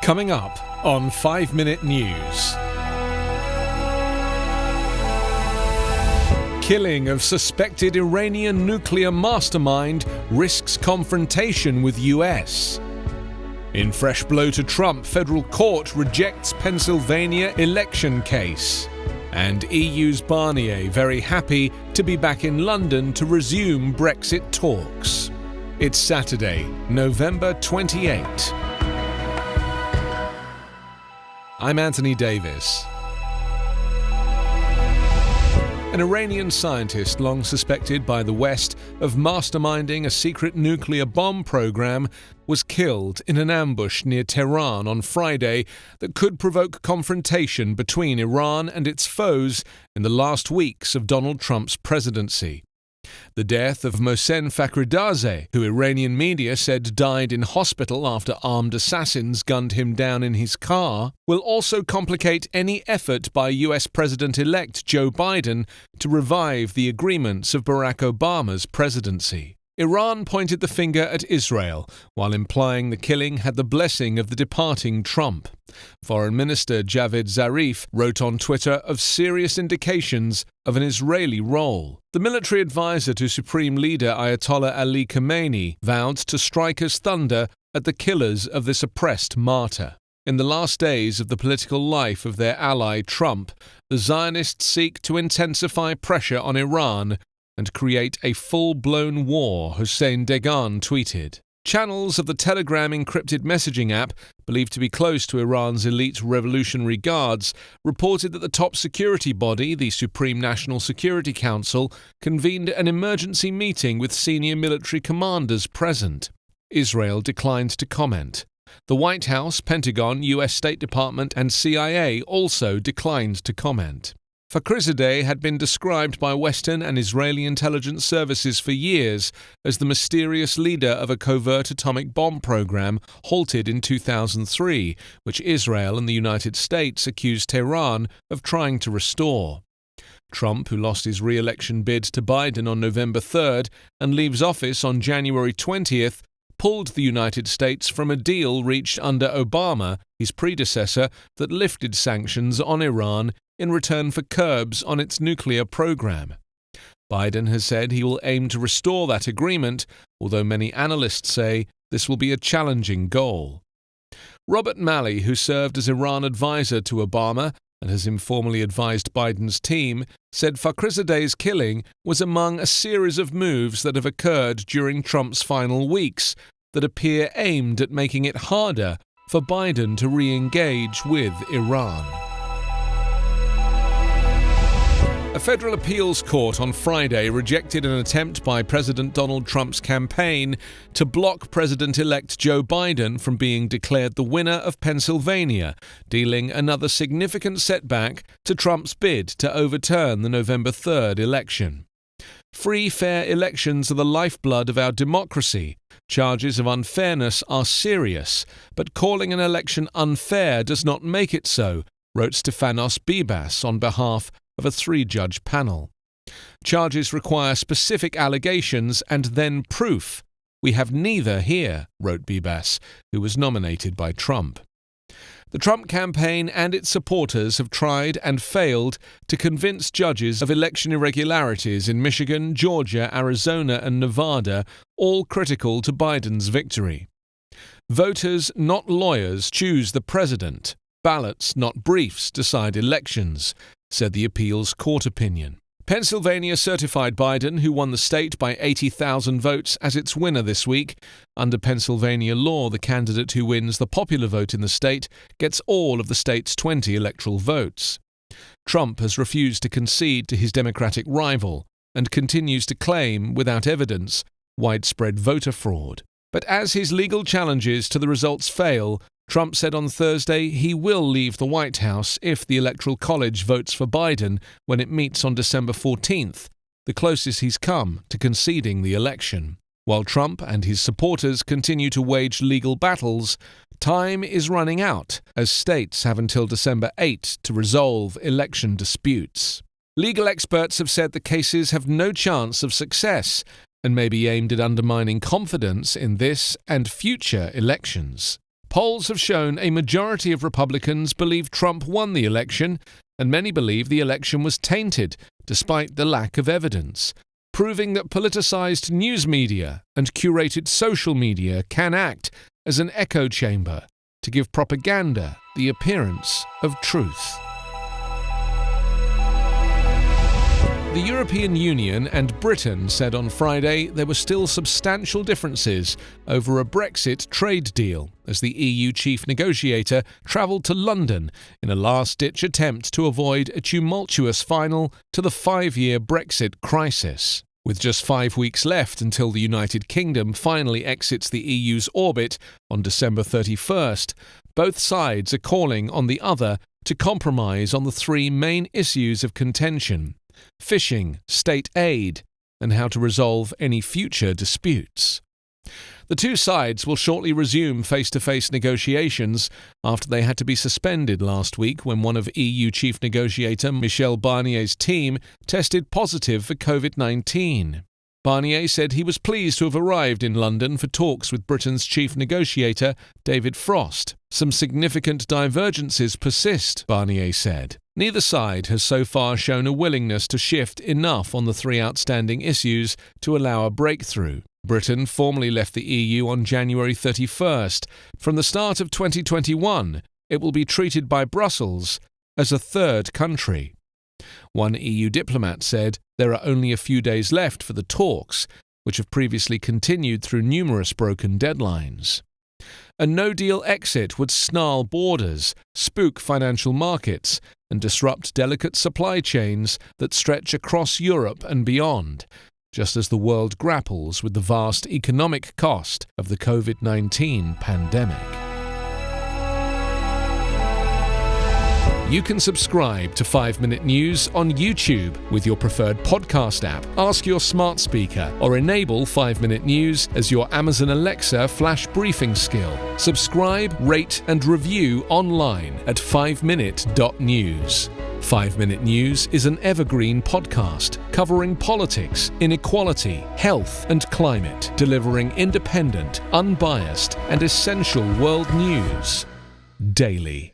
Coming up on 5 Minute News. Killing of suspected Iranian nuclear mastermind risks confrontation with US. In fresh blow to Trump, federal court rejects Pennsylvania election case. And EU's Barnier very happy to be back in London to resume Brexit talks. It's Saturday, November 28. I'm Anthony Davis. An Iranian scientist long suspected by the West of masterminding a secret nuclear bomb program was killed in an ambush near Tehran on Friday that could provoke confrontation between Iran and its foes in the last weeks of Donald Trump's presidency. The death of Mohsen Fakhrizadeh, who Iranian media said died in hospital after armed assassins gunned him down in his car, will also complicate any effort by US President-elect Joe Biden to revive the agreements of Barack Obama's presidency. Iran pointed the finger at Israel, while implying the killing had the blessing of the departing Trump. Foreign Minister Javed Zarif wrote on Twitter of serious indications of an Israeli role. The military advisor to Supreme Leader Ayatollah Ali Khamenei vowed to strike as thunder at the killers of this oppressed martyr. In the last days of the political life of their ally Trump, the Zionists seek to intensify pressure on Iran and create a full-blown war, Hussein Degan tweeted. Channels of the Telegram encrypted messaging app, believed to be close to Iran's elite Revolutionary Guards, reported that the top security body, the Supreme National Security Council, convened an emergency meeting with senior military commanders present. Israel declined to comment. The White House, Pentagon, US State Department, and CIA also declined to comment. Fakhrizadeh had been described by Western and Israeli intelligence services for years as the mysterious leader of a covert atomic bomb program halted in 2003, which Israel and the United States accused Tehran of trying to restore. Trump, who lost his re-election bid to Biden on November 3rd and leaves office on January 20th, pulled the United States from a deal reached under Obama, his predecessor, that lifted sanctions on Iran in return for curbs on its nuclear program. Biden has said he will aim to restore that agreement, although many analysts say this will be a challenging goal. Robert Malley, who served as Iran advisor to Obama and has informally advised Biden's team, said Fakhrizadeh's killing was among a series of moves that have occurred during Trump's final weeks that appear aimed at making it harder for Biden to re-engage with Iran. A federal appeals court on Friday rejected an attempt by President Donald Trump's campaign to block President-elect Joe Biden from being declared the winner of Pennsylvania, dealing another significant setback to Trump's bid to overturn the November 3rd election. Free, fair elections are the lifeblood of our democracy. Charges of unfairness are serious, but calling an election unfair does not make it so, wrote Stefanos Bibas on behalf of a 3-judge panel. Charges require specific allegations and then proof. We have neither here, wrote Bibas, who was nominated by Trump. The Trump campaign and its supporters have tried and failed to convince judges of election irregularities in Michigan, Georgia, Arizona, and Nevada, all critical to Biden's victory. Voters, not lawyers, choose the president. Ballots, not briefs, decide elections, said the appeals court opinion. Pennsylvania certified Biden, who won the state by 80,000 votes, as its winner this week. Under Pennsylvania law, the candidate who wins the popular vote in the state gets all of the state's 20 electoral votes. Trump has refused to concede to his Democratic rival and continues to claim, without evidence, widespread voter fraud. But as his legal challenges to the results fail, Trump said on Thursday he will leave the White House if the Electoral College votes for Biden when it meets on December 14th, the closest he's come to conceding the election. While Trump and his supporters continue to wage legal battles, time is running out as states have until December 8 to resolve election disputes. Legal experts have said the cases have no chance of success and may be aimed at undermining confidence in this and future elections. Polls have shown a majority of Republicans believe Trump won the election, and many believe the election was tainted, despite the lack of evidence, proving that politicized news media and curated social media can act as an echo chamber to give propaganda the appearance of truth. The European Union and Britain said on Friday there were still substantial differences over a Brexit trade deal as the EU chief negotiator travelled to London in a last-ditch attempt to avoid a tumultuous final to the 5-year Brexit crisis. With just 5 weeks left until the United Kingdom finally exits the EU's orbit on December 31st, both sides are calling on the other to compromise on the 3 main issues of contention: fishing, state aid, and how to resolve any future disputes. The two sides will shortly resume face-to-face negotiations after they had to be suspended last week when one of EU chief negotiator Michel Barnier's team tested positive for COVID-19. Barnier said he was pleased to have arrived in London for talks with Britain's chief negotiator, David Frost. Some significant divergences persist, Barnier said. Neither side has so far shown a willingness to shift enough on the 3 outstanding issues to allow a breakthrough. Britain formally left the EU on January 31st. From the start of 2021, it will be treated by Brussels as a third country. One EU diplomat said there are only a few days left for the talks, which have previously continued through numerous broken deadlines. A no-deal exit would snarl borders, spook financial markets, and disrupt delicate supply chains that stretch across Europe and beyond, just as the world grapples with the vast economic cost of the COVID-19 pandemic. You can subscribe to 5-Minute News on YouTube with your preferred podcast app. Ask your smart speaker or enable 5-Minute News as your Amazon Alexa flash briefing skill. Subscribe, rate and review online at 5minute.news. 5-Minute News is an Evergreen Podcast covering politics, inequality, health and climate, delivering independent, unbiased and essential world news daily.